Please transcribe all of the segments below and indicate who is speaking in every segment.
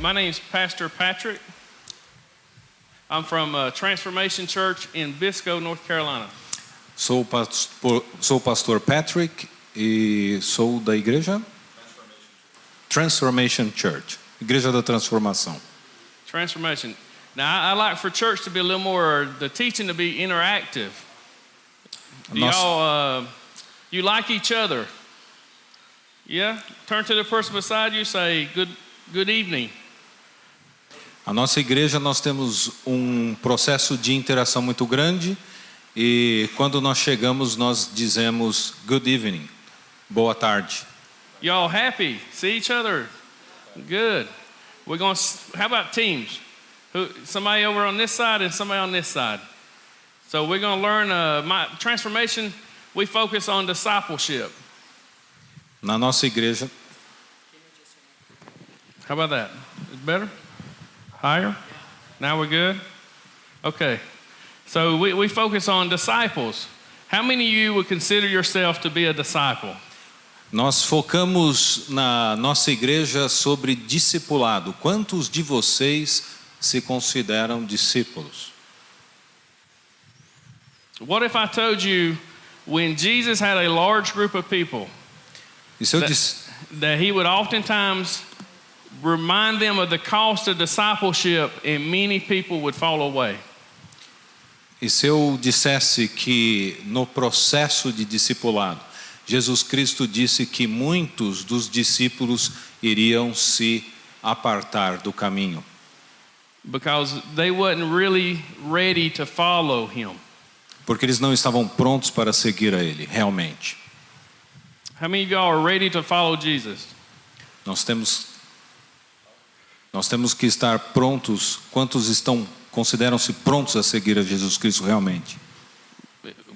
Speaker 1: My name's Pastor Patrick. I'm from Transformation Church in Bisco, North Carolina.
Speaker 2: Sou o pastor Patrick e sou da igreja Transformation Church, Igreja da Transformação.
Speaker 1: Transformation. Now, I like for church to be a little more, the teaching to be interactive. Do y'all, you like each other? Yeah? Turn to the person beside you, say, good evening.
Speaker 2: A nossa igreja, nós temos um processo de interação muito grande e quando nós chegamos, nós dizemos good evening, boa tarde.
Speaker 1: Y'all happy? See each other? Good. We're going. How about teams? Somebody over on this side and somebody on this side. So we're going to learn. My transformation. We focus on discipleship.
Speaker 2: Na nossa igreja.
Speaker 1: How about that? Is better? Higher? Now we're good? Okay. So we focus on disciples. How many of you would consider yourself to be a disciple?
Speaker 2: Nós focamos na nossa igreja sobre discipulado. Quantos de vocês se consideram discípulos?
Speaker 1: What if I told you when Jesus had a large group of people that he would oftentimes remind them of the cost of discipleship and many people would fall away?
Speaker 2: E se eu dissesse que no processo de discipulado, Jesus Cristo disse que muitos dos discípulos iriam se apartar do caminho.
Speaker 1: Because they weren't really ready to follow him.
Speaker 2: Porque eles não estavam prontos para seguir a ele, realmente.
Speaker 1: How many of y'all are ready to follow Jesus?
Speaker 2: Nós temos que estar prontos. Quantos consideram-se prontos a seguir a Jesus Cristo realmente?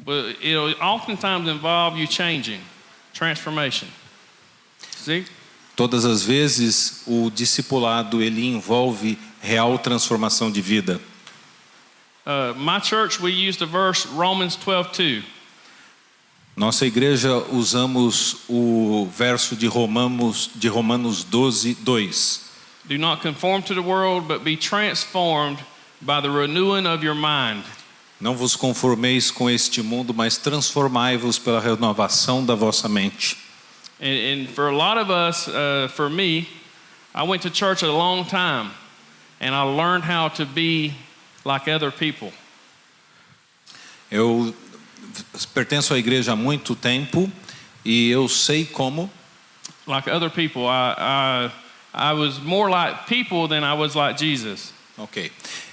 Speaker 1: But it'll oftentimes involve you changing, transformation. See?
Speaker 2: Todas as vezes o discipulado ele envolve real transformação de vida.
Speaker 1: My church we use the verse Romans 12:2.
Speaker 2: Nossa igreja usamos o verso de Romanos 12:2.
Speaker 1: Do not conform to the world, but be transformed by the renewing of your mind.
Speaker 2: Não vos conformeis com este mundo, mas transformai-vos pela renovação da vossa mente.
Speaker 1: And for a lot of us, for me, I went to church a long time, and I learned how to be like other people.
Speaker 2: Eu pertenço à igreja há muito tempo e eu sei como.
Speaker 1: Like other people, I was more like people than I was like Jesus.
Speaker 2: Ok.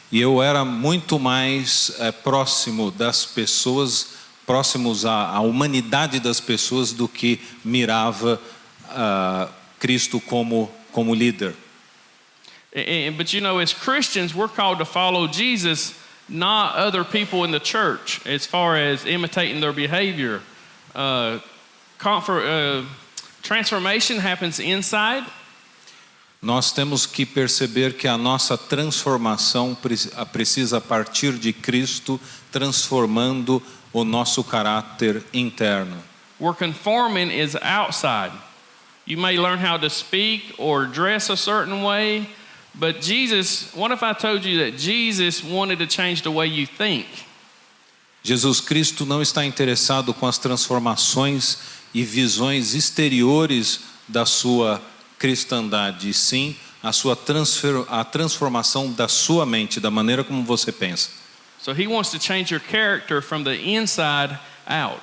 Speaker 2: E eu era muito mais próximo das pessoas, próximos à humanidade das pessoas do que mirava Cristo como líder.
Speaker 1: But you know, as Christians, we're called to follow Jesus, not other people in the church, as far as imitating their behavior. Transformation happens inside.
Speaker 2: Nós temos que perceber que a nossa transformação precisa partir de Cristo, transformando o nosso caráter interno.
Speaker 1: Where conforming is outside. You may learn how to speak or dress a certain way, but Jesus, what if I told you that Jesus wanted to change the way you think?
Speaker 2: Jesus Cristo não está interessado com as transformações e visões exteriores da sua cristandade, sim a transformação da sua mente, da maneira como você pensa.
Speaker 1: So he wants to change your character from the inside out.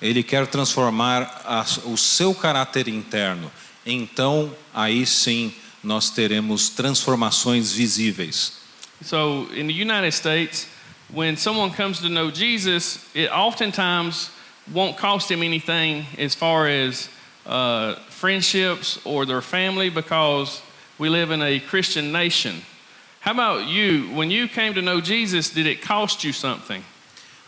Speaker 2: Ele quer transformar o seu caráter interno. Então, aí sim, nós teremos transformações visíveis.
Speaker 1: So in the United States, when someone comes to know Jesus, it oftentimes won't cost him anything as far as friendships or their family, because we live in a Christian nation. How about you? When you came to know Jesus, did it cost you something?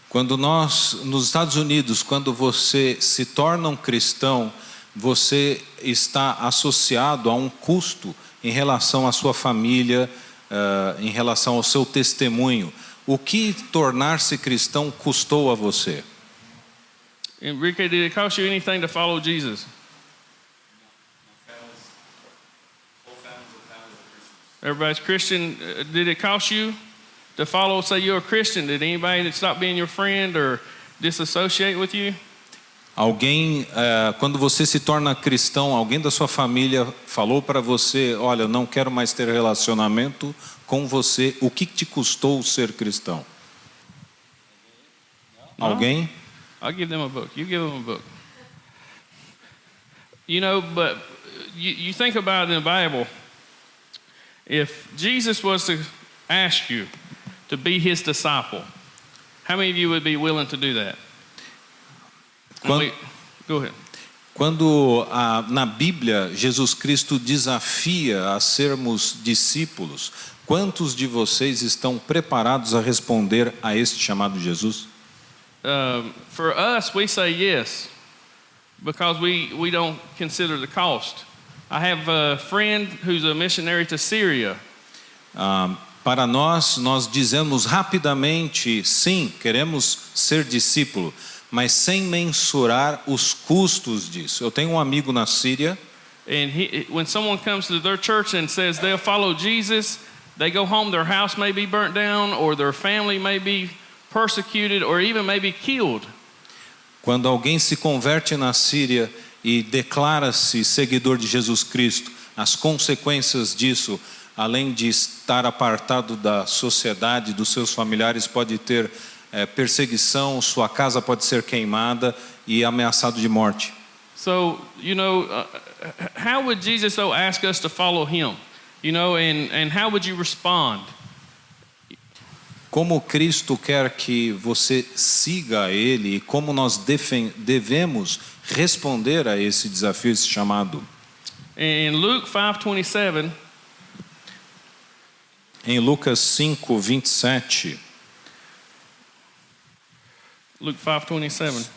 Speaker 2: Quando nos Estados Unidos, quando você se torna um cristão, você está associado a um custo em relação à sua família, em relação ao seu testemunho. O que tornar-se cristão custou a você?
Speaker 1: Enrique, did it cost you anything to follow Jesus? Everybody's Christian. Did it cost you to follow, say you're a Christian? Did anybody stop being your friend or disassociate with you?
Speaker 2: Alguém, quando você se torna cristão, alguém da sua família falou para você, olha, eu não quero mais ter relacionamento com você. O que te custou ser cristão? Alguém?
Speaker 1: I'll give them a book. You give them a book. You know, but you think about it in the Bible, if Jesus was to ask you to be his disciple, how many of you would be willing to do that? Go ahead.
Speaker 2: Quando na Bíblia Jesus Cristo desafia a sermos discípulos, quantos de vocês estão preparados a responder a este chamado de Jesus?
Speaker 1: For us, we say yes, because we don't consider the cost. I have a friend who's a missionary to Syria.
Speaker 2: Para nós dizemos rapidamente, sim, queremos ser discípulo, mas sem mensurar os custos disso. Eu tenho um amigo na Síria.
Speaker 1: And when someone comes to their church and says they'll follow Jesus, they go home, their house may be burnt down, or their family may be persecuted, or even may be killed.
Speaker 2: Quando alguém se converte na Síria e declara-se seguidor de Jesus Cristo, as consequências disso, além de estar apartado da sociedade, dos seus familiares, pode ter perseguição, sua casa pode ser queimada e ameaçado de morte.
Speaker 1: So, you know, how would Jesus though ask us to follow him? You know, and how would you respond?
Speaker 2: Como Cristo quer que você siga Ele e como nós devemos responder a esse desafio, esse chamado?
Speaker 1: In Luke 5:27,
Speaker 2: em Lucas 5:27,
Speaker 1: Luke 5:27.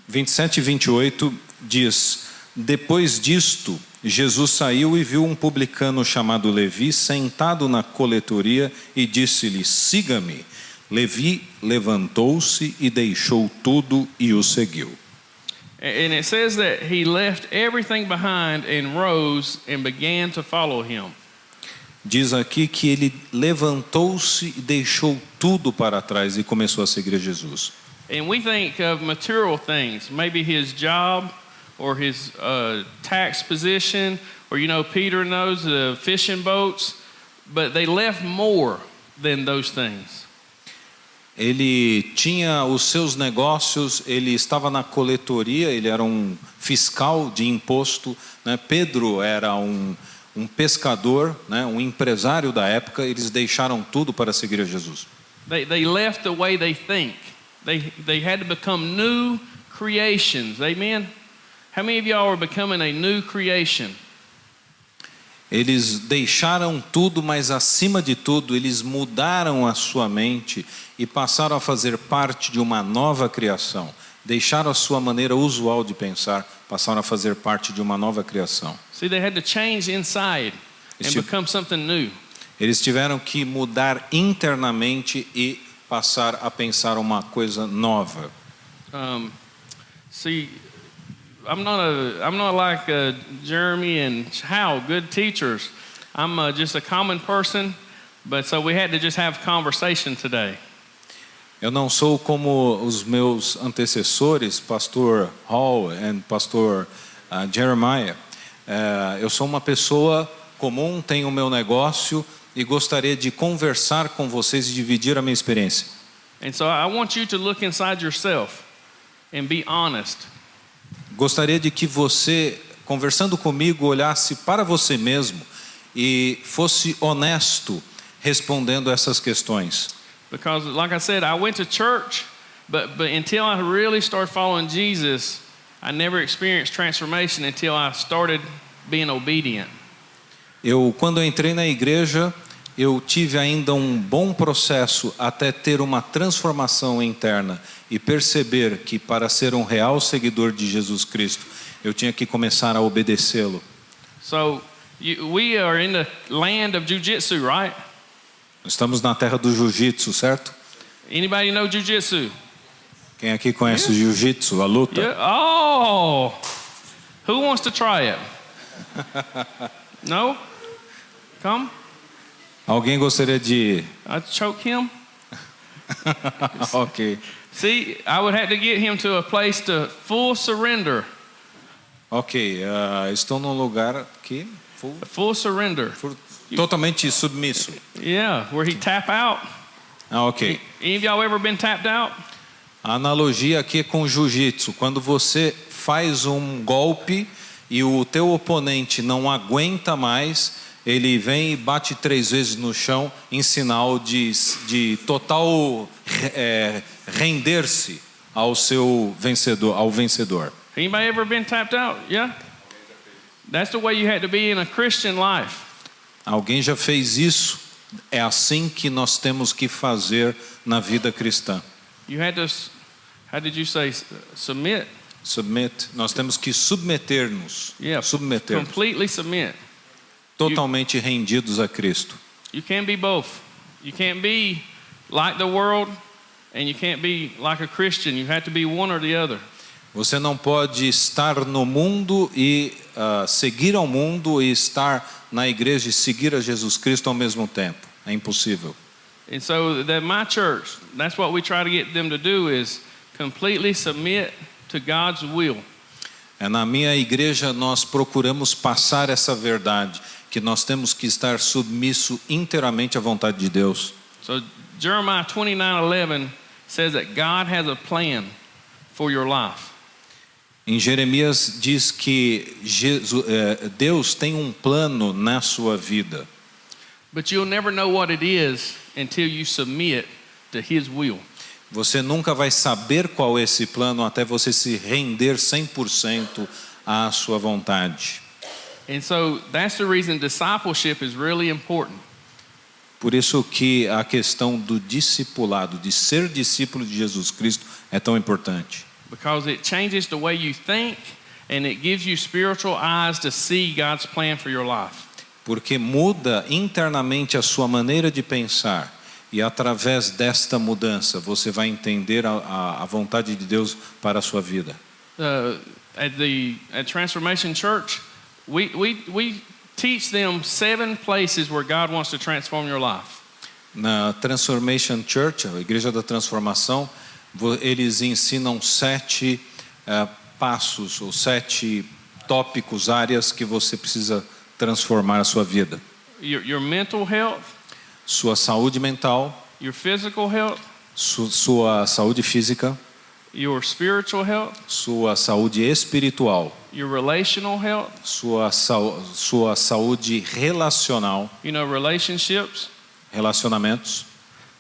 Speaker 2: 27 e 28 diz: Depois disto, Jesus saiu e viu um publicano chamado Levi sentado na coletoria e disse-lhe: Siga-me. Levi levantou-se e deixou tudo e o seguiu.
Speaker 1: And it says that he left everything behind and rose and began to follow him.
Speaker 2: Diz aqui que ele levantou-se e deixou tudo para trás e começou a seguir Jesus.
Speaker 1: And we think of material things, maybe his job or his tax position, or you know, Peter knows the fishing boats, but they left more than those things.
Speaker 2: Ele tinha os seus negócios, ele estava na coletoria, ele era um fiscal de imposto, né? Pedro era um pescador, né? Um empresário da época. Eles deixaram tudo para seguir a Jesus.
Speaker 1: They left the way they think. They had to become new creations. Amen. How many of y'all are becoming a new creation?
Speaker 2: Eles deixaram tudo, mas acima de tudo, eles mudaram a sua mente e passaram a fazer parte de uma nova criação. Deixaram a sua maneira usual de pensar, passaram a fazer parte de uma nova criação.
Speaker 1: See, they had to change inside and become something new.
Speaker 2: Eles tiveram que mudar internamente e passar a pensar uma coisa nova.
Speaker 1: See, I'm not like Jeremy and Hal, good teachers. I'm just a common person, but so we had to just have conversation today.
Speaker 2: Eu não sou como os meus antecessores, Pastor Hall e Pastor Jeremiah. Eu sou uma pessoa comum, tenho o meu negócio e gostaria de conversar com vocês e dividir a minha experiência.
Speaker 1: And so I want you to look inside yourself and be honest.
Speaker 2: Gostaria de que você, conversando comigo, olhasse para você mesmo e fosse honesto respondendo essas questões.
Speaker 1: Because like I said, I went to church, but until I really started following Jesus, I never experienced transformation until I started being obedient.
Speaker 2: Quando eu entrei na igreja, eu tive ainda um bom processo até ter uma transformação interna e perceber que para ser um real seguidor de Jesus Cristo, eu tinha que começar a obedecê-lo.
Speaker 1: So We are in the land of jiu-jitsu, right?
Speaker 2: Estamos na terra do jiu-jitsu, certo?
Speaker 1: Anybody know jiu-jitsu?
Speaker 2: Quem aqui conhece o jiu-jitsu, a luta?
Speaker 1: Yeah. Oh, who wants to try it? No? Come.
Speaker 2: Alguém gostaria de...
Speaker 1: I choke him.
Speaker 2: Ok.
Speaker 1: See, I would have to get him to a place to full surrender.
Speaker 2: Ok, estou num lugar que...
Speaker 1: Full surrender.
Speaker 2: Totalmente submisso.
Speaker 1: Yeah, where he tap out.
Speaker 2: Ok.
Speaker 1: Any of y'all ever been tapped out?
Speaker 2: A analogia aqui é com jiu-jitsu. Quando você faz um golpe e o teu oponente não aguenta mais, ele vem e bate 3 vezes no chão em sinal de total render-se ao seu vencedor, ao vencedor.
Speaker 1: Anybody ever been tapped out? Yeah? That's the way you had to be in a Christian life.
Speaker 2: Alguém já fez isso? É assim que nós temos que fazer na vida cristã.
Speaker 1: You had to, how did you say, submit?
Speaker 2: Submit. Nós temos que submeter-nos.
Speaker 1: Yeah,
Speaker 2: Submeter-nos.
Speaker 1: completely submit.
Speaker 2: Totalmente rendidos a Cristo.
Speaker 1: You can't be both. You can't be like the world and you can't be like a Christian. You have to be one or the other.
Speaker 2: Você não pode estar no mundo e seguir ao mundo e estar na igreja e seguir a Jesus Cristo ao mesmo tempo. É impossível.
Speaker 1: And so that my church, that's what we try to get them to do is completely submit to God's will.
Speaker 2: Na minha igreja nós procuramos passar essa verdade, que nós temos que estar submisso inteiramente à vontade de Deus.
Speaker 1: So Jeremiah 29:11 says that God has a plan for your life.
Speaker 2: Em Jeremias diz que Deus tem um plano na sua vida.
Speaker 1: But you'll never know what it is until you submit to His will.
Speaker 2: Você nunca vai saber qual é esse plano até você se render 100% à sua vontade.
Speaker 1: And so that's the reason discipleship is really important.
Speaker 2: Por isso que a questão do discipulado, de ser discípulo de Jesus Cristo, é tão importante.
Speaker 1: Because it changes the way you think and it gives you spiritual eyes to see God's plan for your life.
Speaker 2: Porque muda internamente a sua maneira de pensar e através desta mudança você vai entender a vontade de Deus para a sua vida.
Speaker 1: At Transformation Church, we teach them 7 places where God wants to transform your life.
Speaker 2: Na Transformation Church, a Igreja da Transformação, eles ensinam 7 passos ou 7 tópicos, áreas que você precisa transformar a sua vida.
Speaker 1: Your mental health,
Speaker 2: sua saúde mental,
Speaker 1: your physical health,
Speaker 2: sua saúde física,
Speaker 1: your spiritual health,
Speaker 2: sua saúde espiritual,
Speaker 1: your relational health,
Speaker 2: sua saúde relacional,
Speaker 1: relationships,
Speaker 2: relacionamentos,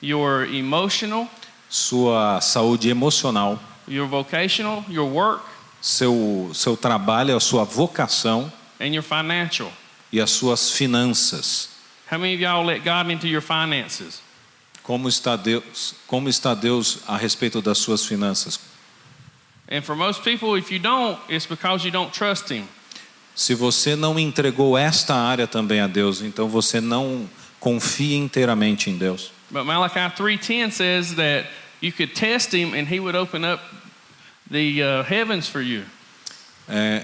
Speaker 1: your emotional,
Speaker 2: sua saúde emocional,
Speaker 1: your vocational, your work,
Speaker 2: seu trabalho, a sua vocação,
Speaker 1: and your financial.
Speaker 2: E as suas finanças.
Speaker 1: How many of y'all let God into your finances?
Speaker 2: Como está Deus a respeito das suas finanças?
Speaker 1: And for most people, if you don't, it's because you don't trust Him.
Speaker 2: Se você não entregou esta área também a Deus, então você não confia inteiramente em Deus.
Speaker 1: But Malachi 3:10 says that you could test Him and He would open up the heavens for you.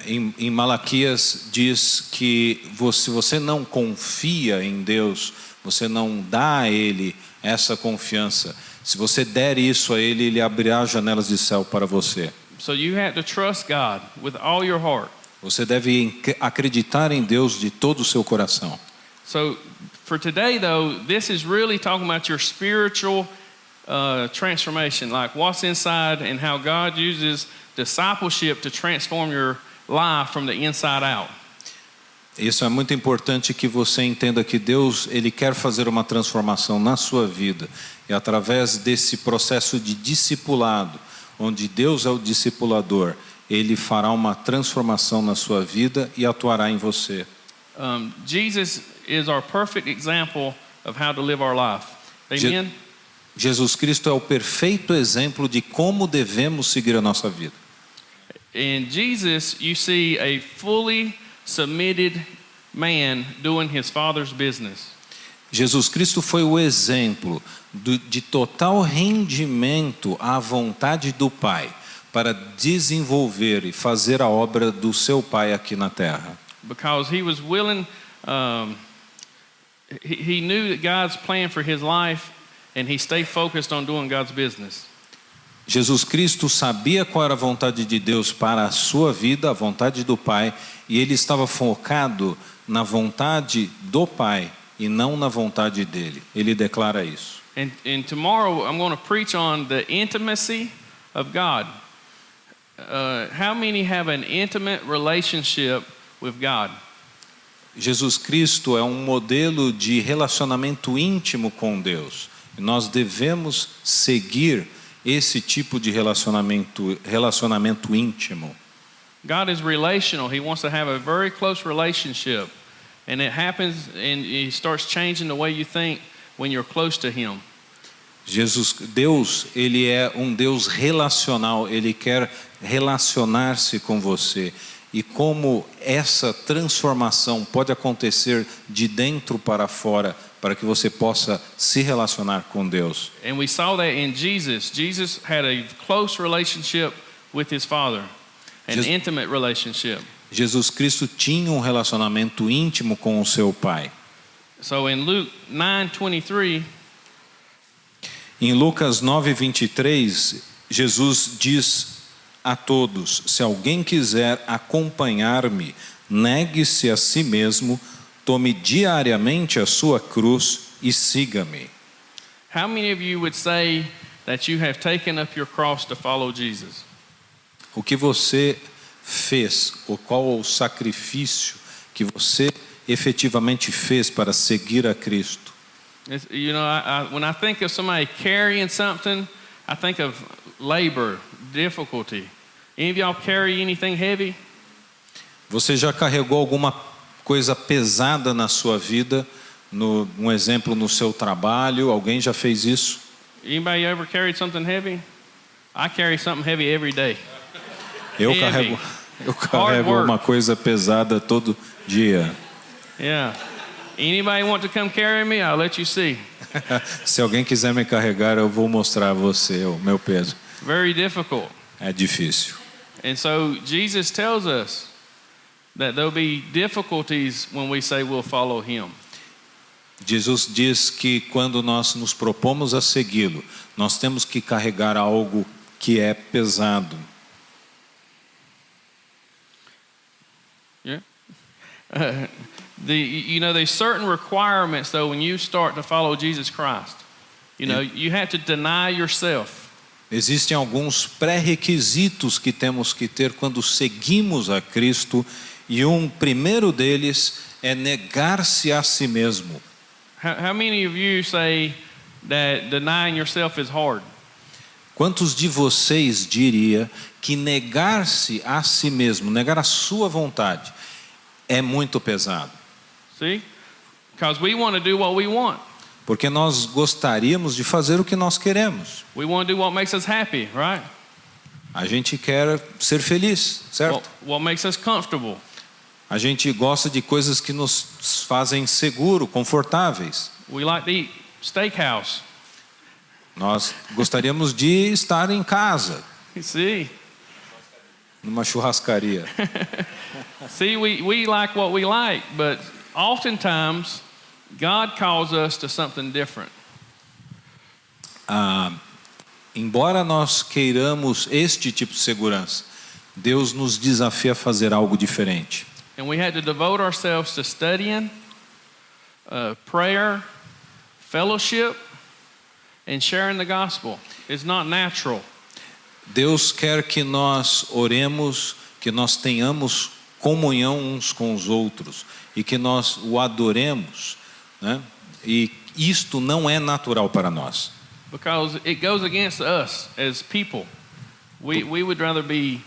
Speaker 2: Em Malaquias diz que se você não confia em Deus, você não dá a Ele essa confiança. Se você der isso a Ele, Ele abrirá as janelas de céu para você.
Speaker 1: So you have to trust God with all your heart.
Speaker 2: Você deve acreditar em Deus de todo o seu coração.
Speaker 1: So for today, though, this is really talking about your spiritual transformation, like what's inside and how God uses discipleship to transform your life from the inside out.
Speaker 2: Isso é muito importante que você entenda que Deus, Ele quer fazer uma transformação na sua vida. E através desse processo de discipulado, onde Deus é o discipulador, Ele fará uma transformação na sua vida e atuará em você.
Speaker 1: Jesus is our perfect example of how to live our life. Amen?
Speaker 2: Jesus Cristo é o perfeito exemplo de como devemos seguir a nossa vida.
Speaker 1: In Jesus, you see a fully submitted man doing his Father's business.
Speaker 2: Jesus Cristo foi o exemplo de total rendimento à vontade do Pai para desenvolver e fazer a obra do seu Pai aqui na terra.
Speaker 1: Because he was willing, he knew that God's plan for his life, and he stayed focused on doing God's business.
Speaker 2: Jesus Cristo sabia qual era a vontade de Deus para a sua vida, a vontade do Pai, e ele estava focado na vontade do Pai e não na vontade dele. Ele declara isso.
Speaker 1: And tomorrow I'm going to preach on the intimacy of God. How many have an intimate relationship with God?
Speaker 2: Jesus Cristo é um modelo de relacionamento íntimo com Deus. E nós devemos seguir esse tipo de relacionamento íntimo.
Speaker 1: God is relational. He wants to have a very close relationship. And it happens, and he starts changing the way you think when you're close to him.
Speaker 2: Deus, ele é um Deus relacional, ele quer relacionar-se com você. E como essa transformação pode acontecer de dentro para fora, para que você possa se relacionar com Deus.
Speaker 1: And we saw that in Jesus. Jesus had a close relationship with his Father, an intimate relationship.
Speaker 2: Jesus Cristo tinha um relacionamento íntimo com o seu Pai.
Speaker 1: So in Luke 9:23,
Speaker 2: em Lucas 9:23, Jesus diz a todos: se alguém quiser acompanhar-me, negue-se a si mesmo, tome diariamente a sua cruz e siga-me.
Speaker 1: how many of you would say that you have taken up your cross to follow Jesus?
Speaker 2: O que você fez, ou qual o sacrifício que você efetivamente fez para seguir a Cristo?
Speaker 1: You know, when I think of somebody carrying something, I think of labor, difficulty. Any of y'all carry anything heavy?
Speaker 2: Você já carregou alguma coisa pesada na sua vida? Um exemplo, no seu trabalho, alguém já fez isso?
Speaker 1: Anybody ever carried something heavy? I carry something heavy every day.
Speaker 2: Eu
Speaker 1: Heavy.
Speaker 2: carrego
Speaker 1: work.
Speaker 2: uma coisa pesada todo dia.
Speaker 1: Yeah. Anybody want to come carry me? I'll let you see.
Speaker 2: Se alguém quiser me carregar, eu vou mostrar a você o meu peso.
Speaker 1: Very difficult.
Speaker 2: É difícil.
Speaker 1: And so Jesus tells us that there'll be difficulties when we say we'll follow him.
Speaker 2: Jesus diz que quando nós nos propomos a segui-lo, nós temos que carregar algo que é pesado.
Speaker 1: Yeah. There's certain requirements though when you start to follow Jesus Christ. You have to deny yourself.
Speaker 2: Existem alguns pré-requisitos que temos que ter quando seguimos a Cristo, e um primeiro deles é negar-se a si mesmo.
Speaker 1: How many of you say that denying yourself is hard?
Speaker 2: Quantos de vocês diria que negar-se a si mesmo, negar a sua vontade, é muito pesado?
Speaker 1: See? Because we want to do what we want.
Speaker 2: Porque nós gostaríamos de fazer o que nós queremos.
Speaker 1: We want to do what makes us happy, right?
Speaker 2: A gente quer ser feliz, certo?
Speaker 1: What makes us comfortable.
Speaker 2: A gente gosta de coisas que nos fazem seguro, confortáveis.
Speaker 1: We like to eat steakhouse.
Speaker 2: Nós gostaríamos de estar em casa,
Speaker 1: See?
Speaker 2: numa churrascaria.
Speaker 1: See, we like what we like, but oftentimes God calls us to something different.
Speaker 2: Embora nós queiramos este tipo de segurança, Deus nos desafia a fazer algo diferente.
Speaker 1: And we had to devote ourselves to studying, prayer, fellowship, and sharing the gospel. It's not natural.
Speaker 2: Deus quer que nós oremos, que nós tenhamos comunhão uns com os outros e que nós o adoremos, né? E isto não é natural para nós.
Speaker 1: Because it goes against us as people. We would rather be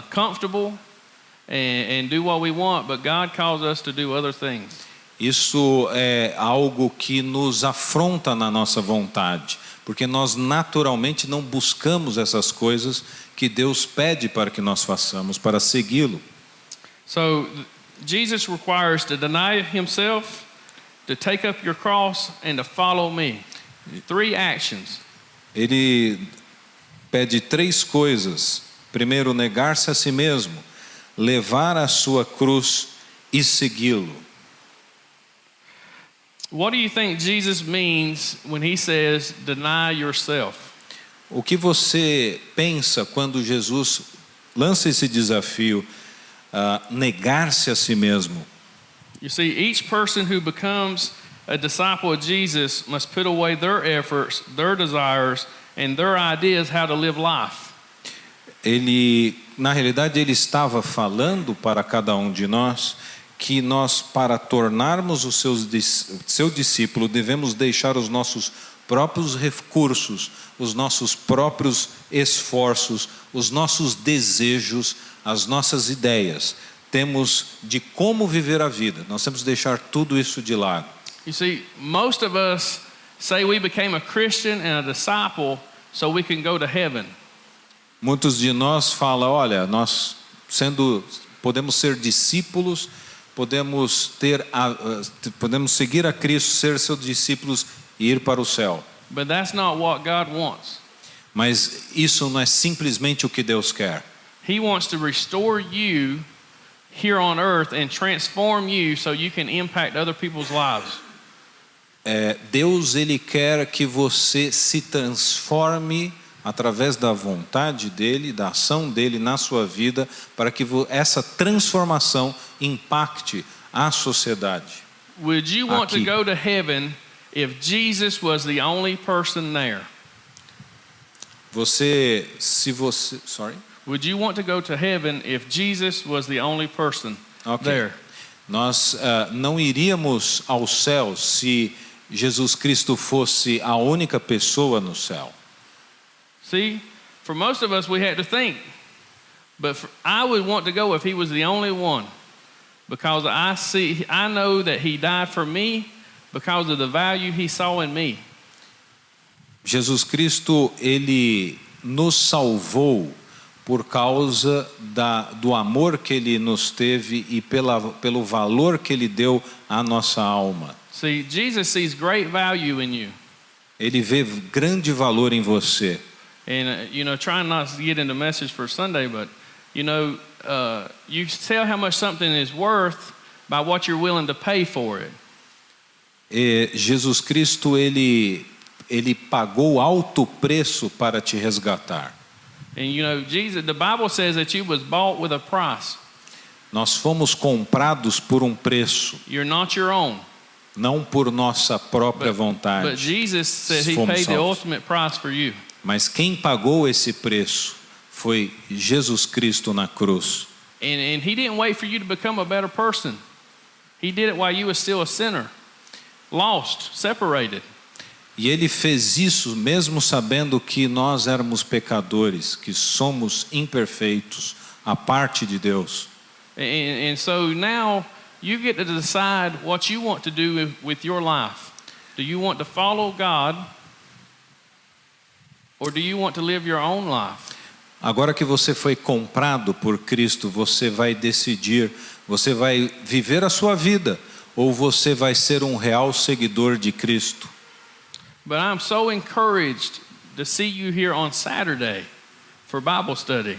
Speaker 1: comfortable and do what we want, but God calls us to do other things.
Speaker 2: Isso é algo que nos afronta na nossa vontade, porque nós naturalmente não buscamos essas coisas que Deus pede para que nós façamos, para segui-lo.
Speaker 1: So Jesus requires to deny himself, to take up your cross, and to follow me. 3 actions.
Speaker 2: Ele pede 3 coisas. Primeiro, negar-se a si mesmo, levar a sua cruz e segui-lo.
Speaker 1: What do you think Jesus means when he says, deny yourself?
Speaker 2: O que você pensa quando Jesus lança esse desafio, negar-se a si mesmo?
Speaker 1: You see, each person who becomes a disciple of Jesus must put away their efforts, their desires, and their ideas how to live life.
Speaker 2: Na realidade, ele estava falando para cada um de nós que nós, para tornarmos o seu discípulo, devemos deixar os nossos próprios recursos, os nossos próprios esforços, os nossos desejos, as nossas ideias. Temos de como viver a vida. Nós temos que deixar tudo isso de lado.
Speaker 1: You see, most of us say we became a Christian and a disciple so we can go to heaven.
Speaker 2: Muitos de nós falam, olha, nós podemos ser discípulos, podemos seguir a Cristo, ser seus discípulos e ir para o céu.
Speaker 1: But that's not what God wants.
Speaker 2: Mas isso não é simplesmente o que Deus quer.
Speaker 1: He wants to restore you here on earth and transform you so you can impact other people's lives.
Speaker 2: Deus, ele quer que você se transforme através da vontade dele, da ação dele na sua vida, para que essa transformação impacte a sociedade.
Speaker 1: Would you want
Speaker 2: Aqui.
Speaker 1: to go to heaven if Jesus was the only person there?
Speaker 2: Sorry?
Speaker 1: Would you want to go to heaven if Jesus was the only person there?
Speaker 2: Nós não iríamos ao céu se Jesus Cristo fosse a única pessoa no céu.
Speaker 1: See, for most of us, we had to think. But I would want to go if he was the only one. Because I know that he died for me because of the value he saw in me.
Speaker 2: Jesus Cristo, ele nos salvou por causa do amor que ele nos teve e pelo valor que ele deu à nossa alma.
Speaker 1: See, Jesus sees great value in you.
Speaker 2: Ele vê grande valor em você.
Speaker 1: And, trying not to get into message for Sunday, but, you tell how much something is worth by what you're willing to pay for it.
Speaker 2: Jesus Cristo, ele pagou alto preço para te resgatar.
Speaker 1: And, Jesus, the Bible says that you was bought with a price.
Speaker 2: Nós fomos comprados por um preço,
Speaker 1: You're not your own.
Speaker 2: não por nossa própria vontade.
Speaker 1: But Jesus said he
Speaker 2: Fomos
Speaker 1: paid the
Speaker 2: salvos.
Speaker 1: ultimate price for you.
Speaker 2: Mas quem pagou esse preço foi Jesus Cristo na cruz.
Speaker 1: And he didn't wait for you to become a better person. He did it while you were still a sinner, lost, separated.
Speaker 2: E ele fez isso mesmo sabendo que nós éramos pecadores, que somos imperfeitos, à parte de Deus.
Speaker 1: And so now you get to decide what you want to do with your life. Do you want to follow God? Or do you want to live your own life?
Speaker 2: Agora que você foi comprado por Cristo, você vai decidir, você vai viver a sua vida ou você vai ser um real seguidor de Cristo.
Speaker 1: But I'm so encouraged to see you here on Saturday for Bible study.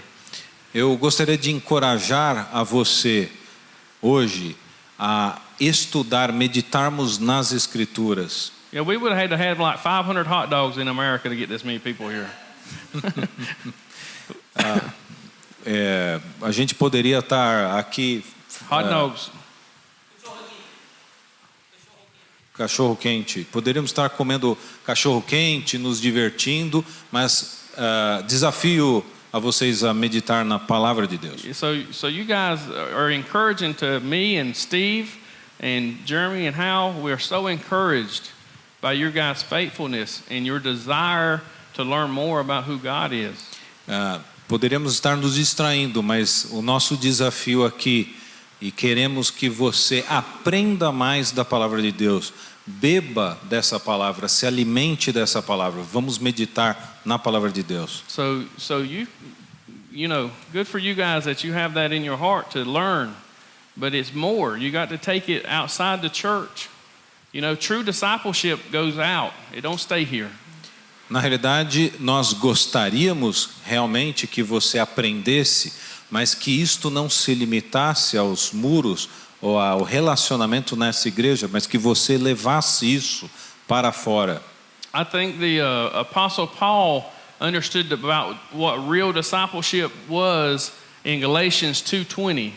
Speaker 2: Eu gostaria de encorajar a você hoje a estudar, meditarmos nas Escrituras.
Speaker 1: Yeah, we would have had to have like 500 hot dogs in America to get this many people here.
Speaker 2: A gente poderia estar aqui.
Speaker 1: Hot dogs.
Speaker 2: Cachorro quente. Poderíamos estar comendo cachorro quente, nos divertindo, mas desafio a vocês a meditar na palavra de Deus.
Speaker 1: So you guys are encouraging to me and Steve and Jeremy and Hal. We are so encouraged by your guys' faithfulness and your desire to learn more about who God is.
Speaker 2: Poderíamos estar nos distraindo, mas o nosso desafio aqui, e queremos que você aprenda mais da palavra de Deus, beba dessa palavra, se alimente dessa palavra. Vamos meditar na palavra de Deus.
Speaker 1: So you know, good for you guys that you have that in your heart to learn but it's more. You got to take it outside the church. You know, true discipleship goes out. It don't stay here.
Speaker 2: Na realidade, nós gostaríamos realmente que você aprendesse, mas que isto não se limitasse aos muros ou ao relacionamento nessa igreja, mas que você levasse isso para fora.
Speaker 1: I think the Apostle Paul understood about what real discipleship was in Galatians 2:20.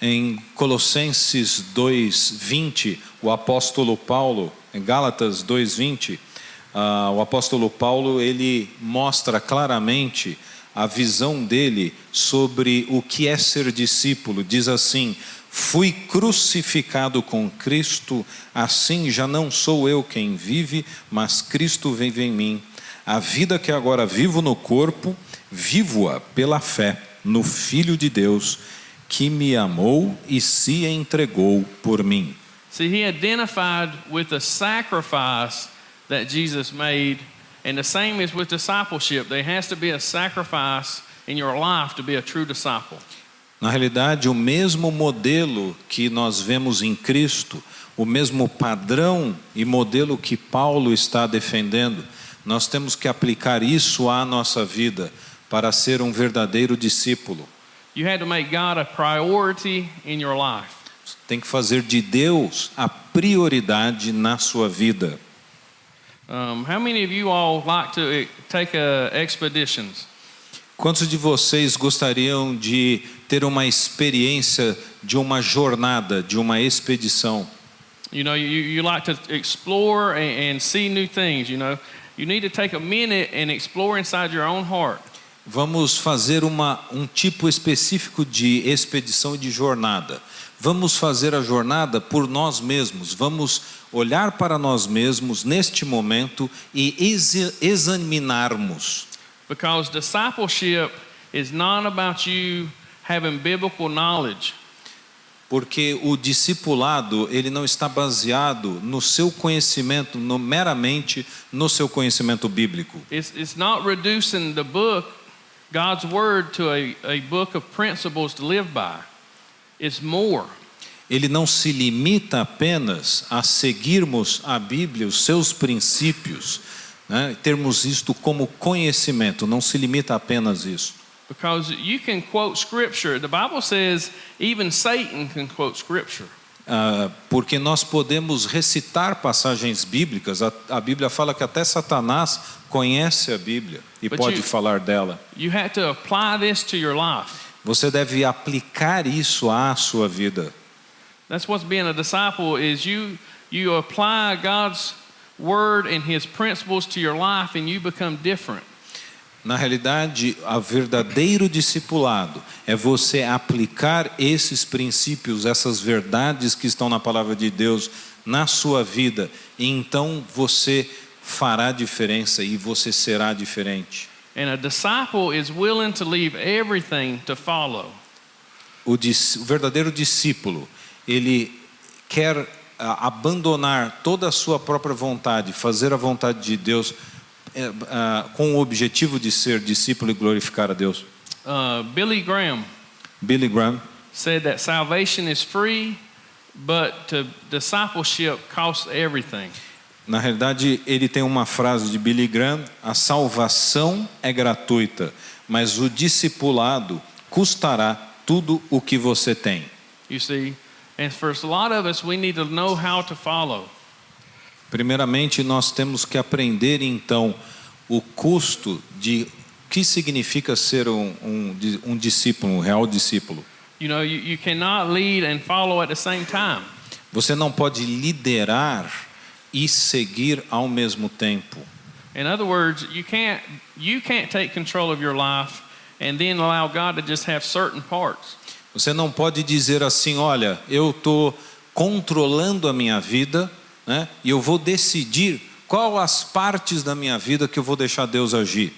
Speaker 2: Em Colossenses 2:20, o apóstolo Paulo, em Gálatas 2:20, o apóstolo Paulo ele mostra claramente a visão dele sobre o que é ser discípulo. Diz assim: fui crucificado com Cristo, assim já não sou eu quem vive, mas Cristo vive em mim. A vida que agora vivo no corpo, vivo-a pela fé no Filho de Deus, que me amou e se entregou por mim.
Speaker 1: See, he identified with the sacrifice that Jesus made, and the same is with discipleship. There has to be a sacrifice in your life to be a true disciple.
Speaker 2: Na realidade, o mesmo modelo que nós vemos em Cristo, o mesmo padrão e modelo que Paulo está defendendo, nós temos que aplicar isso à nossa vida para ser um verdadeiro discípulo.
Speaker 1: You had to make God a priority in your life.
Speaker 2: Tem que fazer de Deus a prioridade na sua vida.
Speaker 1: How many of you all like to take expeditions?
Speaker 2: Quantos de vocês gostariam de ter uma experiência de uma jornada, de uma expedição?
Speaker 1: You know, you like to explore and see new things, you know. You need to take a minute and explore inside your own heart.
Speaker 2: Vamos fazer um tipo específico de expedição e de jornada. Vamos fazer a jornada por nós mesmos. Vamos olhar para nós mesmos neste momento e examinarmos.
Speaker 1: Because discipleship is not about you having biblical knowledge.
Speaker 2: Porque o discipulado, ele não está baseado no seu conhecimento, meramente no seu conhecimento bíblico.
Speaker 1: It's not reducing the book, God's word, to a book of principles to live by. It's more.
Speaker 2: Ele não se limita apenas a seguirmos a Bíblia, os seus princípios, né? Termos isto como conhecimento, não se limita apenas isso.
Speaker 1: Because you can quote scripture. The Bible says even Satan can quote scripture.
Speaker 2: Porque nós podemos recitar passagens bíblicas. A Bíblia fala que até Satanás conhece a Bíblia e pode falar dela.
Speaker 1: You have to apply this to your life.
Speaker 2: Você deve aplicar isso à sua vida.
Speaker 1: That's what's being a disciple is you apply God's word and his principles to your life and you become different.
Speaker 2: Na realidade, o verdadeiro discipulado é você aplicar esses princípios, essas verdades que estão na palavra de Deus na sua vida, e então você fará diferença e você será diferente.
Speaker 1: And a disciple is willing to leave everything to follow.
Speaker 2: O verdadeiro discípulo, ele quer abandonar toda a sua própria vontade, fazer a vontade de Deus, com o objetivo de ser discípulo e glorificar a Deus.
Speaker 1: Billy Graham said that salvation is free, but discipleship costs everything.
Speaker 2: Na realidade, ele tem uma frase de Billy Graham: a salvação é gratuita, mas o discipulado custará tudo o que você tem.
Speaker 1: You see, and for a lot of us, we need to know how to follow.
Speaker 2: Primeiramente, nós temos que aprender então o custo de que significa ser um discípulo, um real discípulo.
Speaker 1: You know, you cannot lead and follow at the same time.
Speaker 2: Você não pode liderar e seguir ao mesmo tempo.
Speaker 1: In other words, you can't take control of your life and then allow God to just have certain parts.
Speaker 2: Você não pode dizer assim: olha, eu estou controlando a minha vida, né, e eu vou decidir qual as partes da minha vida que eu vou deixar Deus agir.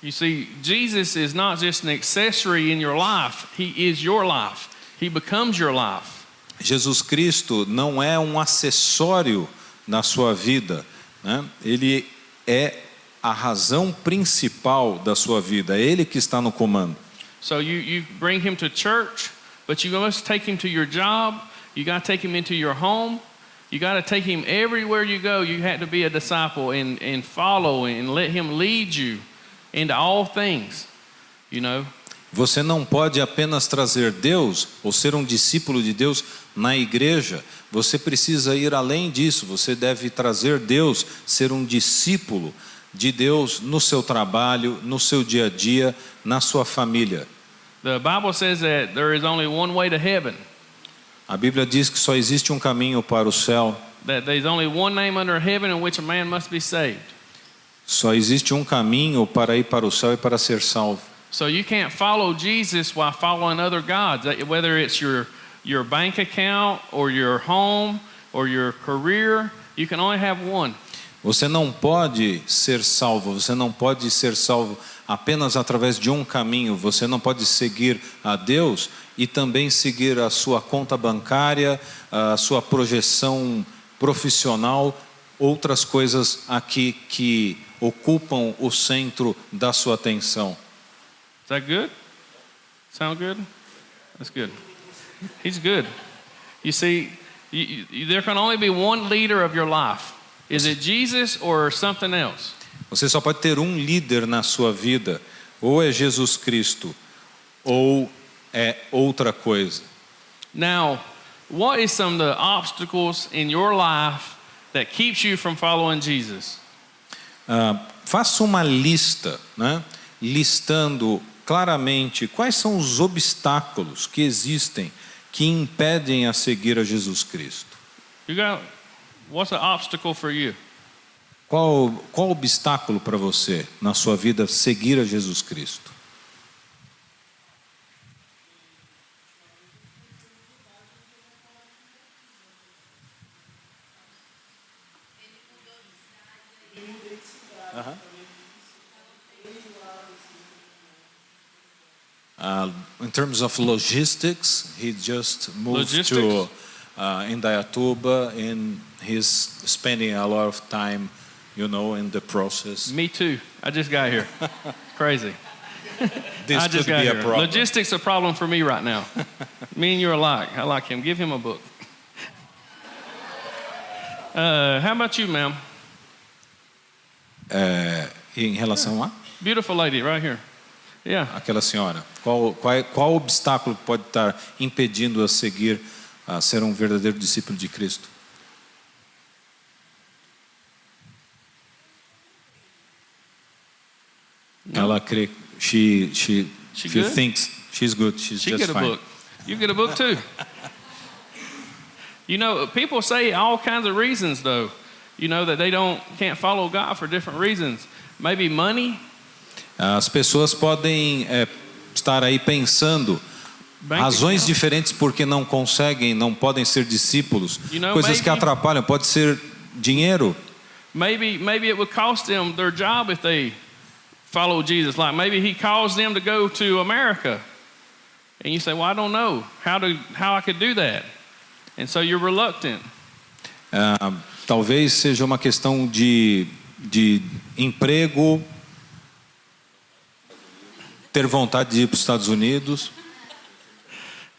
Speaker 1: You see, Jesus is not just an accessory in your life. He is your life. He becomes your life.
Speaker 2: Jesus Cristo não é um acessório na sua vida, né? Ele é a razão principal da sua vida. É Ele que está no comando.
Speaker 1: So you bring him to church, but you must take him to your job. You got to take him into your home. You got to take him everywhere you go. You have to be a disciple and follow and let him lead you into all things, you know.
Speaker 2: Você não pode apenas trazer Deus ou ser um discípulo de Deus na igreja. Você precisa ir além disso. Você deve trazer Deus, ser um discípulo de Deus no seu trabalho, no seu dia a dia, na sua família.
Speaker 1: The Bible says that there is only one way to heaven.
Speaker 2: A Bíblia diz que só existe um caminho para o céu.
Speaker 1: That there's only one name under heaven in which a man must be saved.
Speaker 2: Só existe um caminho para ir para o céu e para ser salvo.
Speaker 1: So you can't follow Jesus while following other gods, whether it's your bank account or your home or your career. You can only have one.
Speaker 2: Você não pode ser salvo, você não pode ser salvo apenas através de um caminho. Você não pode seguir a Deus e também seguir a sua conta bancária, a sua projeção profissional, outras coisas aqui que ocupam o centro da sua atenção.
Speaker 1: Is that good? Sound good? That's good. He's good. You see, there can only be one leader of your life. Is it Jesus or something else?
Speaker 2: Você só pode ter um líder na sua vida, ou é Jesus Cristo, ou é outra coisa.
Speaker 1: Now, what is some of the obstacles in your life that keeps you from following Jesus?
Speaker 2: Faça uma lista, né? Listando claramente quais são os obstáculos que existem que impedem a seguir a Jesus Cristo.
Speaker 1: What's an obstacle for you?
Speaker 2: Qual obstáculo para você na sua vida seguir a Jesus Cristo? In terms of logistics, he just moved to Indaiatuba, and he's spending a lot of time, you know, in the process.
Speaker 1: Me too. I just got here. Crazy.
Speaker 2: This
Speaker 1: I just
Speaker 2: could
Speaker 1: got
Speaker 2: be
Speaker 1: here.
Speaker 2: a problem.
Speaker 1: Logistics a problem for me right now. Me and you are alike. I like him. Give him a book. How about you, ma'am?
Speaker 2: Em relação a
Speaker 1: Beautiful lady right here. Yeah.
Speaker 2: aquela senhora, qual obstáculo pode estar impedindo a seguir, a ser um verdadeiro discípulo de Cristo? Ela crê, she
Speaker 1: good?
Speaker 2: thinks she's good. She's
Speaker 1: She
Speaker 2: just
Speaker 1: get a
Speaker 2: fine.
Speaker 1: book. You get a book too. You know, people say all kinds of reasons though. You know that they can't follow God for different reasons. Maybe money.
Speaker 2: As pessoas podem estar aí pensando razões diferentes porque não conseguem, não podem ser discípulos. Coisas que atrapalham. Pode ser dinheiro.
Speaker 1: Maybe it would cost them their job if they follow Jesus. Like maybe he calls them to go to America, and you say, "Well, I don't know how I could do that," and so you're reluctant.
Speaker 2: Talvez seja uma questão de emprego, ter vontade de ir para os Estados Unidos.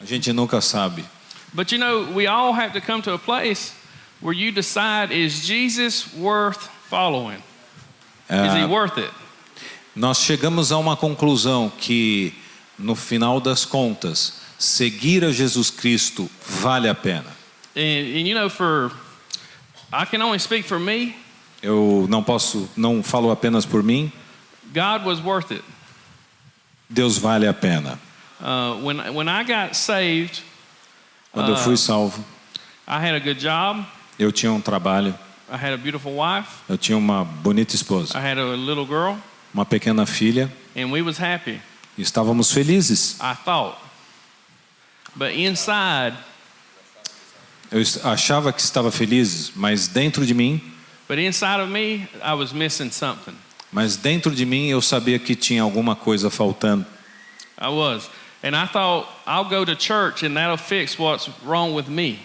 Speaker 2: A gente nunca sabe.
Speaker 1: But you know, we all have to come to a place where you decide, is Jesus worth following? Is he worth it?
Speaker 2: Nós chegamos a uma conclusão que, no final das contas, seguir a Jesus Cristo vale a pena.
Speaker 1: And you know, I can only speak for me.
Speaker 2: Eu não falo apenas por mim.
Speaker 1: God was worth it.
Speaker 2: Deus vale a pena.
Speaker 1: When I got saved,
Speaker 2: Quando eu fui salvo,
Speaker 1: I had a good job.
Speaker 2: eu tinha um trabalho.
Speaker 1: I had a beautiful wife.
Speaker 2: Eu tinha uma bonita esposa.
Speaker 1: I had a little girl.
Speaker 2: Uma pequena filha.
Speaker 1: And we was happy.
Speaker 2: Estávamos felizes.
Speaker 1: I thought. But inside,
Speaker 2: eu achava que estava feliz, mas dentro de mim,
Speaker 1: I was missing something.
Speaker 2: Mas dentro de mim eu sabia que tinha alguma coisa faltando.
Speaker 1: I was. And I thought, I'll go to church and that'll fix what's wrong with me.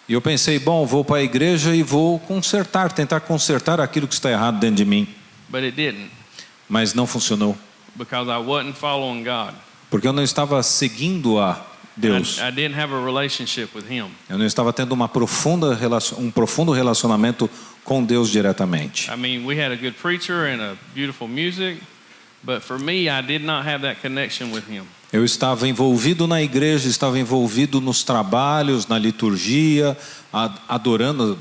Speaker 2: E eu pensei, bom, vou para a igreja e vou tentar consertar aquilo que está errado dentro de mim.
Speaker 1: But it didn't.
Speaker 2: Mas não funcionou.
Speaker 1: Because I wasn't following God.
Speaker 2: Porque eu não estava seguindo a Deus.
Speaker 1: I didn't have a relationship with him.
Speaker 2: Eu não estava tendo um profundo relacionamento com Deus diretamente.
Speaker 1: I mean, we had a good preacher and a beautiful music, but for me, I did not have that connection with him.
Speaker 2: Eu estava envolvido na igreja, estava envolvido nos trabalhos, na liturgia, adorando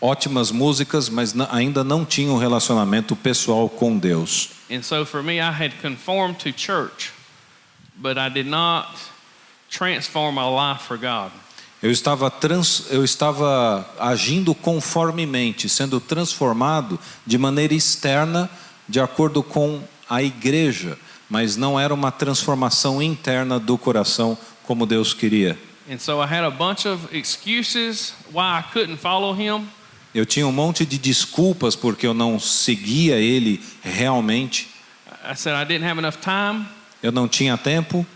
Speaker 2: ótimas músicas, mas ainda não tinha um relacionamento pessoal com Deus.
Speaker 1: And so for me, I had conformed to church, but I did not transform my life for God.
Speaker 2: Eu estava agindo conformemente, sendo transformado de maneira externa, de acordo com a igreja, mas não era uma transformação interna do coração como Deus queria.
Speaker 1: And so I had a bunch of excuses why I couldn't follow him.
Speaker 2: Eu tinha um monte de desculpas porque eu não seguia ele realmente.
Speaker 1: I said I didn't have enough time.
Speaker 2: Eu não tinha tempo.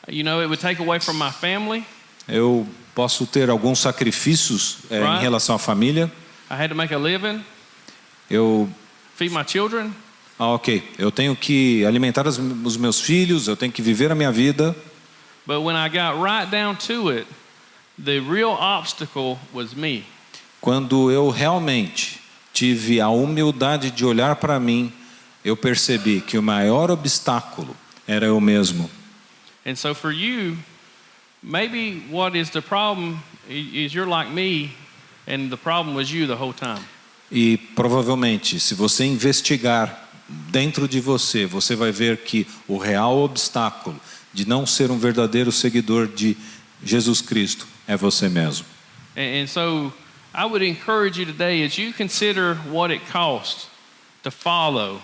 Speaker 1: You know, it would take away from my family.
Speaker 2: Eu posso ter alguns sacrifícios em relação à família.
Speaker 1: I had to make a living,
Speaker 2: Eu,
Speaker 1: feed my children.
Speaker 2: ok, eu tenho que alimentar os meus filhos, eu tenho que viver a minha vida.
Speaker 1: But when I got right down to it, the real obstacle was me.
Speaker 2: Quando eu realmente tive a humildade de olhar para mim, eu percebi que o maior obstáculo era eu mesmo.
Speaker 1: And so for you, maybe what is the problem is you're like me, and the problem was you the whole time.
Speaker 2: E provavelmente, se você investigar dentro de você, você vai ver que o real obstáculo de não ser um verdadeiro seguidor de Jesus Cristo é você mesmo.
Speaker 1: And so I would encourage you today as you consider what it costs to follow.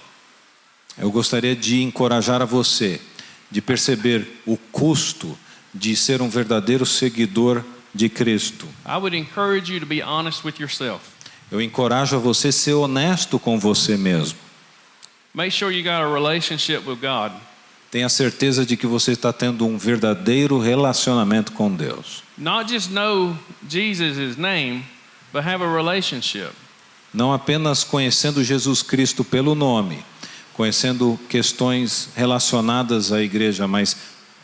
Speaker 2: Eu gostaria de encorajar a você de perceber o custo de ser um verdadeiro seguidor de Cristo.
Speaker 1: I would encourage you to be honest with yourself.
Speaker 2: Eu encorajo a você a ser honesto com você mesmo.
Speaker 1: Make sure you got a relationship with God.
Speaker 2: Tenha certeza de que você está tendo um verdadeiro relacionamento com Deus.
Speaker 1: Not just know Jesus' name, but have a relationship.
Speaker 2: Não apenas conhecendo Jesus Cristo pelo nome, conhecendo questões relacionadas à igreja, mas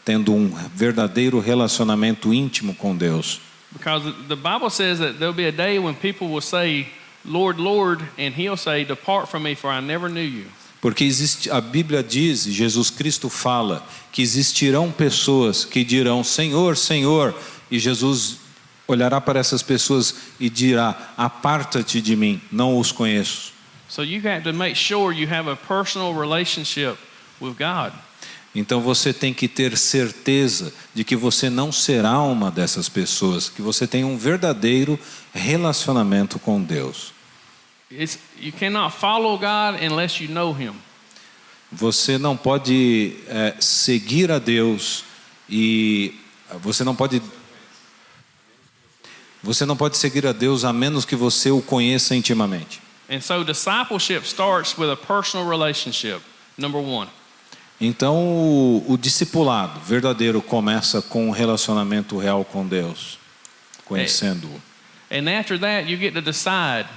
Speaker 2: tendo um verdadeiro relacionamento íntimo com Deus.
Speaker 1: Because the Bible says that there'll be a day when people will say, Lord, Lord, and he'll say, depart from me, for I never knew you.
Speaker 2: Porque a Bíblia diz, Jesus Cristo fala, que existirão pessoas que dirão, Senhor, Senhor, e Jesus olhará para essas pessoas e dirá, aparta-te de mim, não os conheço.
Speaker 1: So you have to make sure you have a personal relationship with God.
Speaker 2: Então você tem que ter certeza de que você não será uma dessas pessoas, que você tem um verdadeiro relacionamento com Deus.
Speaker 1: You cannot follow God unless you know Him.
Speaker 2: Você não pode seguir a Deus e você não pode seguir a Deus a menos que você o conheça intimamente.
Speaker 1: And so discipleship starts with a personal relationship, number one.
Speaker 2: Então o discipulado verdadeiro começa com um relacionamento real com Deus, conhecendo-o.
Speaker 1: And after that you get to decide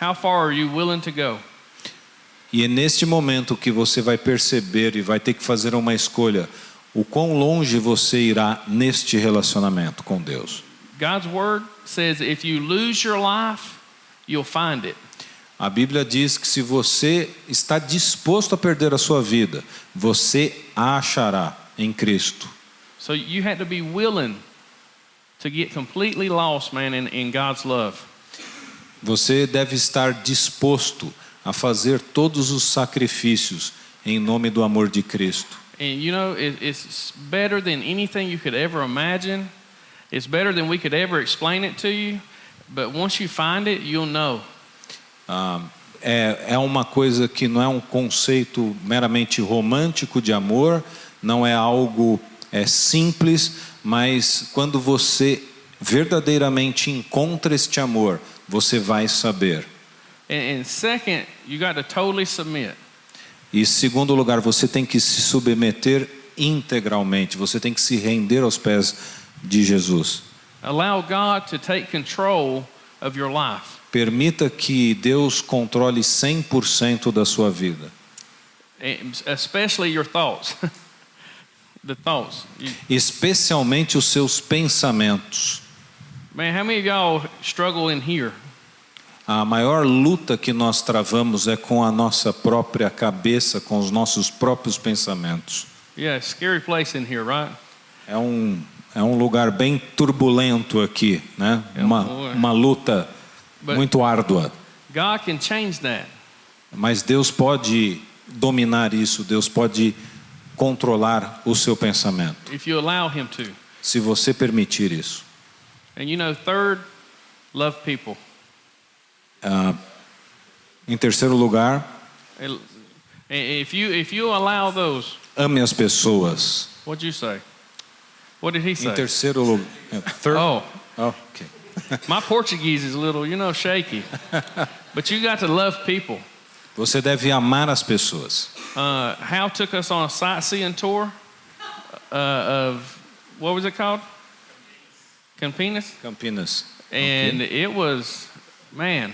Speaker 1: how far are you willing to go.
Speaker 2: E é neste momento que você vai perceber e vai ter que fazer uma escolha, o quão longe você irá neste relacionamento com Deus.
Speaker 1: God's word says if you lose your life, you'll find it.
Speaker 2: A Bíblia diz que se você está disposto a perder a sua vida, você a achará em Cristo.
Speaker 1: So you have to be willing to get completely lost, man, in God's love.
Speaker 2: Você deve estar disposto a fazer todos os sacrifícios em nome do amor de Cristo.
Speaker 1: And you know, it's better than anything you could ever imagine. It's better than we could ever explain it to you. But once you find it, you'll know.
Speaker 2: É uma coisa que não é um conceito meramente romântico de amor, não é algo simples, mas quando você verdadeiramente encontra este amor, você vai saber.
Speaker 1: And second, you got to totally submit.
Speaker 2: E em segundo lugar, você tem que se submeter integralmente, você tem que se render aos pés de Jesus.
Speaker 1: Allow God to take control of your life.
Speaker 2: Permita que Deus controle 100% da sua vida.
Speaker 1: Especially your thoughts. the thoughts.
Speaker 2: especialmente os seus pensamentos.
Speaker 1: Man, how many of y'all struggle in here?
Speaker 2: A maior luta que nós travamos é com a nossa própria cabeça, com os nossos próprios pensamentos.
Speaker 1: Yeah, scary place in here, right?
Speaker 2: É um lugar bem turbulento aqui, né? Uma luta muito árdua.
Speaker 1: God can change that.
Speaker 2: Mas Deus pode dominar isso, Deus pode controlar o seu pensamento,
Speaker 1: If you allow him to.
Speaker 2: se você permitir isso.
Speaker 1: And you know, third, love people.
Speaker 2: Em terceiro lugar,
Speaker 1: And if you allow those,
Speaker 2: ame as pessoas.
Speaker 1: what'd you say? What did he
Speaker 2: Em
Speaker 1: say?
Speaker 2: terceiro lugar,
Speaker 1: Oh,
Speaker 2: okay.
Speaker 1: my Portuguese is a little, shaky. But you got to love people.
Speaker 2: Você deve amar as pessoas.
Speaker 1: Hal took us on a sightseeing tour of, what was it called? Campinas?
Speaker 2: Campinas.
Speaker 1: And it was, man,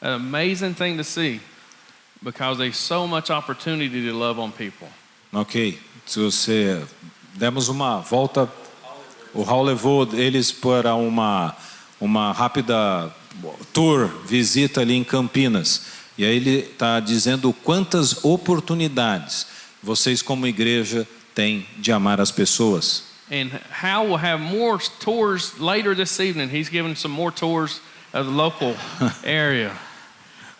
Speaker 1: an amazing thing to see because there's so much opportunity to love on people.
Speaker 2: Ok. Se você demos uma volta, o Raul levou eles para uma rápida tour, visita ali em Campinas. E aí ele está dizendo quantas oportunidades vocês como igreja têm de amar as pessoas.
Speaker 1: And Hal will have more tours later this evening. He's giving some more tours of the local area.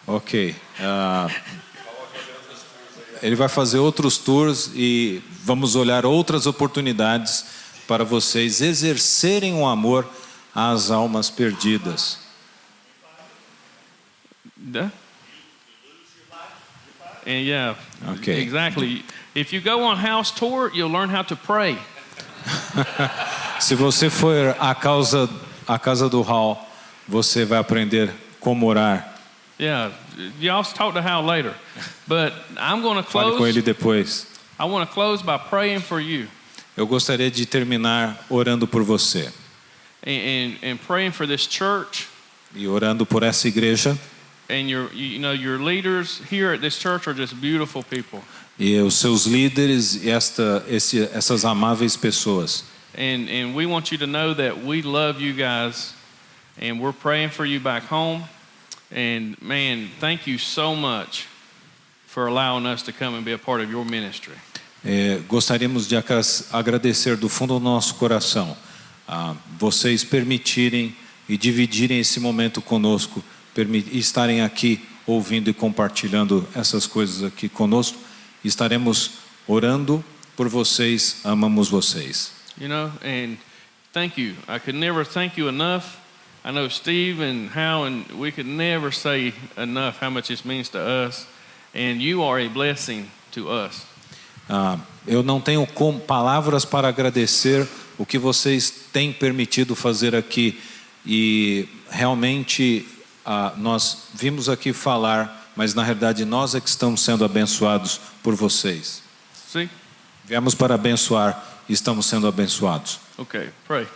Speaker 2: Ok. Ele vai fazer outros tours e vamos olhar outras oportunidades para vocês exercerem o amor às almas perdidas.
Speaker 1: Duh. And yeah,
Speaker 2: Okay.
Speaker 1: exactly. If you go on house tour, you'll learn how to pray.
Speaker 2: Se você for à casa do Raul, você vai aprender como orar.
Speaker 1: Yeah, y'all talk to Hal later. But I'm going to
Speaker 2: Fale com ele
Speaker 1: close.
Speaker 2: depois.
Speaker 1: I want to close by praying for you
Speaker 2: Eu gostaria de terminar orando por você
Speaker 1: and praying for this church
Speaker 2: e orando por essa igreja.
Speaker 1: and your leaders here at this church are just beautiful people.
Speaker 2: E os seus líderes e essas amáveis pessoas.
Speaker 1: And we want you to know that we love you guys and we're praying for you back home. And man, thank you so much for allowing us to come and be a part of your ministry.
Speaker 2: Gostaríamos de agradecer do fundo do nosso coração a vocês permitirem e dividirem esse momento conosco, estarem aqui ouvindo e compartilhando essas coisas aqui conosco. Estaremos orando por vocês, amamos vocês.
Speaker 1: And thank you. I could never thank you enough. I know Steve and Hal, and we could never say enough how much this means to us. And you are a blessing to us.
Speaker 2: Eu não tenho palavras para agradecer o que vocês têm permitido fazer aqui. E realmente nós vimos aqui falar, mas na realidade nós é que estamos sendo abençoados por vocês.
Speaker 1: See?
Speaker 2: Viemos para abençoar e estamos sendo abençoados.
Speaker 1: Okay, pray.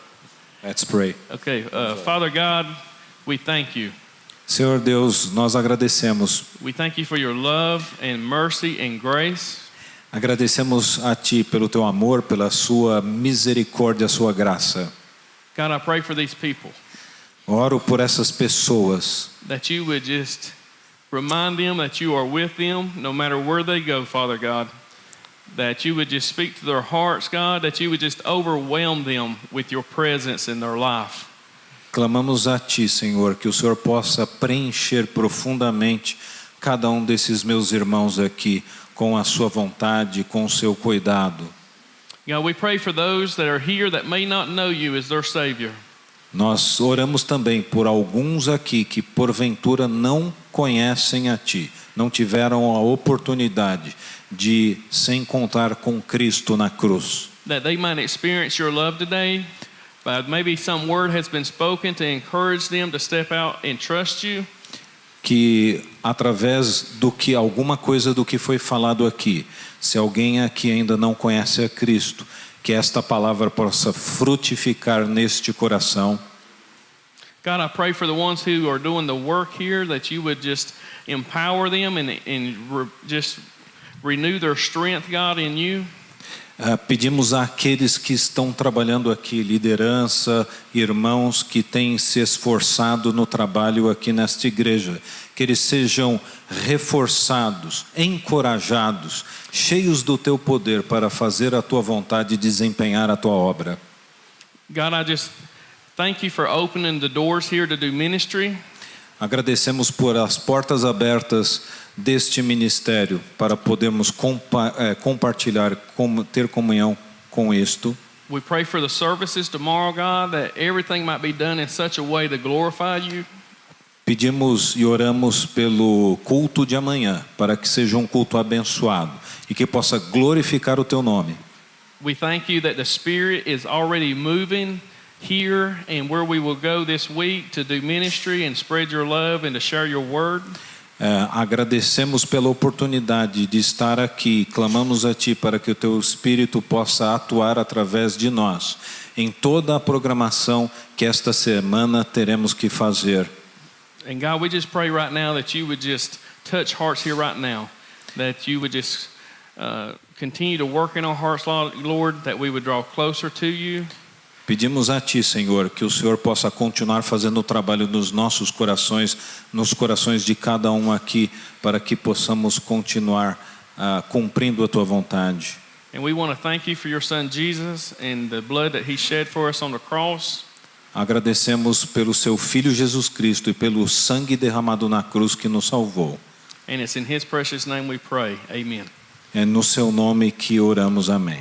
Speaker 2: Let's pray.
Speaker 1: Okay, Father God, we thank you.
Speaker 2: Senhor Deus, nós agradecemos.
Speaker 1: We thank you for your love and mercy and grace.
Speaker 2: Agradecemos a Ti pelo Teu amor, pela Sua misericórdia, a Sua graça.
Speaker 1: God, I pray for these people
Speaker 2: Oro por essas pessoas,
Speaker 1: that you would just remind them that you are with them no matter where they go, Father God. That you would just speak to their hearts, God, that you would just overwhelm them with your presence in their life.
Speaker 2: Clamamos a Ti, Senhor, que o Senhor possa preencher profundamente cada um desses meus irmãos aqui com a Sua vontade, com o Seu cuidado.
Speaker 1: God, we pray for those that are here that may not know you as their Savior.
Speaker 2: Nós oramos também por alguns aqui que porventura não conhecem a Ti, não tiveram a oportunidade de se encontrar com Cristo na cruz.
Speaker 1: That they might experience your love today, but maybe some word has been spoken to encourage them to step out and trust you.
Speaker 2: Que através do que alguma coisa do que foi falado aqui, se alguém aqui ainda não conhece a Cristo, que esta palavra possa frutificar neste coração.
Speaker 1: God, I pray for the ones who are doing the work here, that you would just empower them and just renew their strength, God, in you.
Speaker 2: Pedimos àqueles que estão trabalhando aqui, liderança, irmãos que têm se esforçado no trabalho aqui nesta igreja, que eles sejam reforçados, encorajados, cheios do teu poder para fazer a tua vontade e desempenhar a tua obra.
Speaker 1: God, I just thank you for opening the doors here to do ministry.
Speaker 2: Agradecemos por as portas abertas deste ministério para podermos compartilhar, ter comunhão com isto.
Speaker 1: We pray for the services tomorrow, God, that everything might be done in such a way to glorify you.
Speaker 2: Pedimos e oramos pelo culto de amanhã, para que seja um culto abençoado e que possa glorificar o teu nome.
Speaker 1: We thank you that the Spirit is already moving here and where we will go this week to do ministry and spread your love and to share your word.
Speaker 2: Agradecemos pela oportunidade de estar aqui. Clamamos a Ti para que o Teu Espírito possa atuar através de nós em toda a programação que esta semana teremos que fazer.
Speaker 1: And God, we just pray right now that you would just touch hearts here right now, that you would just continue to work in our hearts, Lord, that we would draw closer to you.
Speaker 2: Pedimos a Ti, Senhor, que o Senhor possa continuar fazendo o trabalho nos nossos corações, nos corações de cada um aqui, para que possamos continuar cumprindo a Tua vontade.
Speaker 1: And we want to thank you for your Son Jesus and the blood that He shed for us on the cross.
Speaker 2: Agradecemos pelo Seu Filho Jesus Cristo e pelo sangue derramado na cruz que nos salvou.
Speaker 1: And it's in His precious name we pray. Amen.
Speaker 2: É no Seu nome que oramos. Amém.